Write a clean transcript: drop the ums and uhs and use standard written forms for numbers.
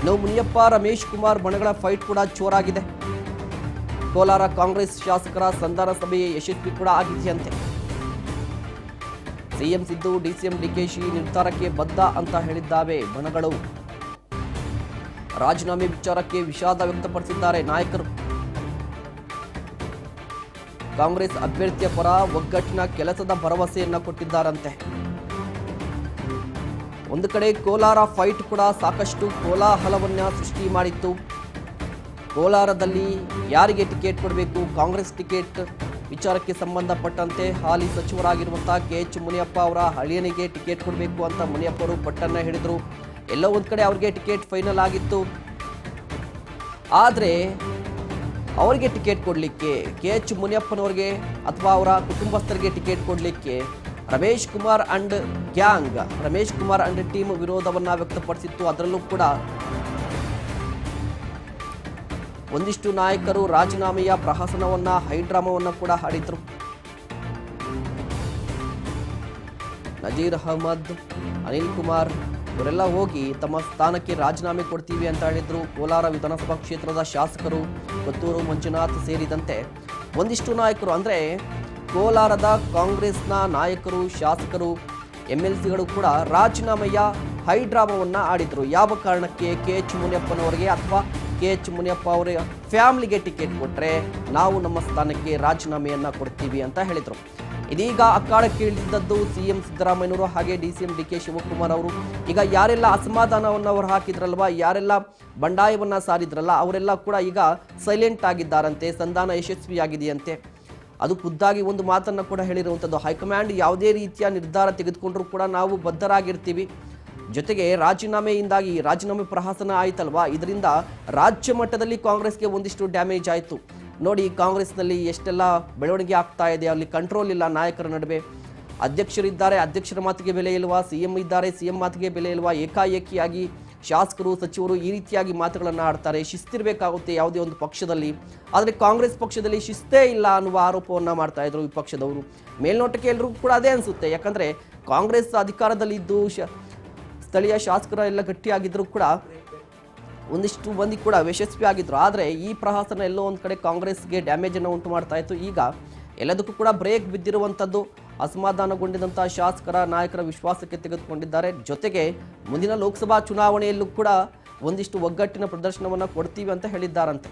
ಇನ್ನು ಮುನಿಯಪ್ಪ ರಮೇಶ್ ಕುಮಾರ್ ಬಣಗಳ ಫೈಟ್ ಕೂಡ ಜೋರಾಗಿದೆ. ಕೋಲಾರ ಕಾಂಗ್ರೆಸ್ ಶಾಸಕರ ಸಂಧಾನ ಸಭೆ ಯಶಸ್ವಿ ಕೂಡ ಆಗಿದೆಯಂತೆ. ಸಿಎಂ ಸಿದ್ದು ಡಿಸಿಎಂ ಡಿಕೆಶಿ ನಿರ್ಧಾರಕ್ಕೆ ಬದ್ಧ ಅಂತ ಹೇಳಿದ್ದಾವೆ ಬಣಗಳು. ರಾಜೀನಾಮೆ ವಿಚಾರಕ್ಕೆ ವಿಷಾದ ವ್ಯಕ್ತಪಡಿಸಿದ್ದಾರೆ ನಾಯಕರು. ಕಾಂಗ್ರೆಸ್ ಅಭ್ಯರ್ಥಿಯ ಪರ ಒಗ್ಗಟ್ಟಿನ ಕೆಲಸದ ಭರವಸೆಯನ್ನ ಕೊಟ್ಟಿದ್ದಾರಂತೆ. ಒಂದು ಕಡೆ ಕೋಲಾರ ಫೈಟ್ ಕೂಡ ಸಾಕಷ್ಟು ಕೋಲಾಹಲವನ್ನ ಸೃಷ್ಟಿ ಮಾಡಿತ್ತು. ಕೋಲಾರದಲ್ಲಿ ಯಾರಿಗೆ ಟಿಕೆಟ್ ಕೊಡಬೇಕು, ಕಾಂಗ್ರೆಸ್ ಟಿಕೆಟ್ ವಿಚಾರಕ್ಕೆ ಸಂಬಂಧಪಟ್ಟಂತೆ ಹಾಲಿ ಸಚಿವರಾಗಿರುವಂತಹ KH ಮುನಿಯಪ್ಪ ಅವರ ಹಳಿಯನಿಗೆ ಟಿಕೆಟ್ ಕೊಡಬೇಕು ಅಂತ ಮುನಿಯಪ್ಪ ಅವರು ಪಟ್ಟನ್ನ ಹಿಡಿದ್ರು. ಎಲ್ಲೋ ಒಂದು ಕಡೆ ಅವರಿಗೆ ಟಿಕೆಟ್ ಫೈನಲ್ ಆಗಿತ್ತು. ಆದರೆ ಅವರಿಗೆ ಟಿಕೆಟ್ ಕೊಡಲಿಕ್ಕೆ KH ಮುನಿಯಪ್ಪನವರಿಗೆ ಅಥವಾ ಅವರ ಕುಟುಂಬಸ್ಥರಿಗೆ ಟಿಕೆಟ್ ಕೊಡಲಿಕ್ಕೆ Ramesh Kumar and gang, Ramesh Kumar and team ವಿರೋಧವನ್ನ ವ್ಯಕ್ತಪಡಿಸಿತ್ತು. ಅದರಲ್ಲೂ ಕೂಡ ಒಂದಿಷ್ಟು ನಾಯಕರು ರಾಜೀನಾಮೆಯ ಪ್ರಹಸನವನ್ನ ಹೈಡ್ರಾಮವನ್ನ ಕೂಡ ಹಾಡಿದ್ರು. ನಜೀರ್ ಅಹಮದ್, ಅನಿಲ್ ಕುಮಾರ್ ಇವರೆಲ್ಲ ಹೋಗಿ ತಮ್ಮ ಸ್ಥಾನಕ್ಕೆ ರಾಜೀನಾಮೆ ಕೊಡ್ತೀವಿ ಅಂತ ಹೇಳಿದ್ರು. ಕೋಲಾರ ವಿಧಾನಸಭಾ ಕ್ಷೇತ್ರದ ಶಾಸಕರು ಕೊತ್ತೂರು ಮಂಜುನಾಥ್ ಸೇರಿದಂತೆ ಒಂದಿಷ್ಟು ನಾಯಕರು, ಅಂದರೆ ಕೋಲಾರದ ಕಾಂಗ್ರೆಸ್ನ ನಾಯಕರು, ಶಾಸಕರು, MLCಗಳು ಕೂಡ ರಾಜೀನಾಮೆಯ ಹೈಡ್ರಾಮವನ್ನ ಆಡಿದ್ರು. ಯಾವ ಕಾರಣಕ್ಕೆ? KH ಮುನಿಯಪ್ಪನವರಿಗೆ ಅಥವಾ KH ಮುನಿಯಪ್ಪ ಅವರ ಫ್ಯಾಮಿಲಿಗೆ ಟಿಕೆಟ್ ಕೊಟ್ಟರೆ ನಾವು ನಮ್ಮ ಸ್ಥಾನಕ್ಕೆ ರಾಜೀನಾಮೆಯನ್ನ ಕೊಡ್ತೀವಿ ಅಂತ ಹೇಳಿದರು. ಇದೀಗ ಅಖಾಡಕ್ಕೆ ಇಳಿದಿದ್ದದ್ದು CM ಸಿದ್ದರಾಮಯ್ಯನವರು ಹಾಗೆ DCM DK ಶಿವಕುಮಾರ್ ಅವರು. ಈಗ ಯಾರೆಲ್ಲ ಅಸಮಾಧಾನವನ್ನು ಅವರು ಹಾಕಿದ್ರಲ್ವ, ಯಾರೆಲ್ಲ ಬಂಡಾಯವನ್ನ ಸಾರಿದ್ರಲ್ಲ, ಅವರೆಲ್ಲ ಕೂಡ ಈಗ ಸೈಲೆಂಟ್ ಆಗಿದ್ದಾರಂತೆ. ಸಂಧಾನ ಯಶಸ್ವಿಯಾಗಿದೆಯಂತೆ. ಅದು ಖುದ್ದಾಗಿ ಒಂದು ಮಾತನ್ನು ಕೂಡ ಹೇಳಿರುವಂಥದ್ದು, ಹೈಕಮಾಂಡ್ ಯಾವುದೇ ರೀತಿಯ ನಿರ್ಧಾರ ತೆಗೆದುಕೊಂಡ್ರೂ ಕೂಡ ನಾವು ಬದ್ಧರಾಗಿರ್ತೀವಿ. ಜೊತೆಗೆ ರಾಜೀನಾಮೆಯಿಂದಾಗಿ ರಾಜೀನಾಮೆ ಪ್ರಹಸನ ಆಯ್ತಲ್ವಾ, ಇದರಿಂದ ರಾಜ್ಯ ಮಟ್ಟದಲ್ಲಿ ಕಾಂಗ್ರೆಸ್ಗೆ ಒಂದಿಷ್ಟು ಡ್ಯಾಮೇಜ್ ಆಯಿತು. ನೋಡಿ, ಕಾಂಗ್ರೆಸ್ನಲ್ಲಿ ಎಷ್ಟೆಲ್ಲ ಬೆಳವಣಿಗೆ ಆಗ್ತಾ ಇದೆ, ಅಲ್ಲಿ ಕಂಟ್ರೋಲ್ ಇಲ್ಲ ನಾಯಕರ ನಡುವೆ. ಅಧ್ಯಕ್ಷರಿದ್ದಾರೆ, ಅಧ್ಯಕ್ಷರ ಮಾತಿಗೆ ಬೆಲೆ ಇಲ್ವಾ, CM ಇದ್ದಾರೆ, CM ಮಾತಿಗೆ ಬೆಲೆ ಇಲ್ವಾ, ಏಕಾಏಕಿಯಾಗಿ ಶಾಸಕರು, ಸಚಿವರು ಈ ರೀತಿಯಾಗಿ ಮಾತುಗಳನ್ನು ಆಡ್ತಾರೆ. ಶಿಸ್ತಿರಬೇಕಾಗುತ್ತೆ ಯಾವುದೇ ಒಂದು ಪಕ್ಷದಲ್ಲಿ. ಆದರೆ ಕಾಂಗ್ರೆಸ್ ಪಕ್ಷದಲ್ಲಿ ಶಿಸ್ತೇ ಇಲ್ಲ ಅನ್ನುವ ಆರೋಪವನ್ನು ಮಾಡ್ತಾ ಇದ್ರು ವಿಪಕ್ಷದವರು. ಮೇಲ್ನೋಟಕ್ಕೆ ಎಲ್ಲರೂ ಕೂಡ ಅದೇ ಅನಿಸುತ್ತೆ. ಯಾಕಂದರೆ ಕಾಂಗ್ರೆಸ್ ಅಧಿಕಾರದಲ್ಲಿದ್ದು ಸ್ಥಳೀಯ ಶಾಸಕರ ಎಲ್ಲ ಗಟ್ಟಿಯಾಗಿದ್ದರೂ ಕೂಡ ಒಂದಿಷ್ಟು ಮಂದಿ ಕೂಡ ಯಶಸ್ವಿ ಆಗಿದ್ರು. ಆದರೆ ಈ ಪ್ರಹಸನ ಎಲ್ಲೋ ಒಂದು ಕಡೆ ಕಾಂಗ್ರೆಸ್ಗೆ ಡ್ಯಾಮೇಜನ್ನು ಉಂಟು ಮಾಡ್ತಾ ಇತ್ತು. ಈಗ ಎಲ್ಲದಕ್ಕೂ ಕೂಡ ಬ್ರೇಕ್ ಬಿದ್ದಿರುವಂಥದ್ದು. ಅಸಮಾಧಾನಗೊಂಡಿದ್ದಂಥ ಶಾಸಕರ, ನಾಯಕರ ವಿಶ್ವಾಸಕ್ಕೆ ತೆಗೆದುಕೊಂಡಿದ್ದಾರೆ. ಜೊತೆಗೆ ಮುಂದಿನ ಲೋಕಸಭಾ ಚುನಾವಣೆಯಲ್ಲೂ ಕೂಡ ಒಂದಿಷ್ಟು ಒಗ್ಗಟ್ಟಿನ ಪ್ರದರ್ಶನವನ್ನು ಕೊಡ್ತೀವಿ ಅಂತ ಹೇಳಿದ್ದಾರಂತೆ.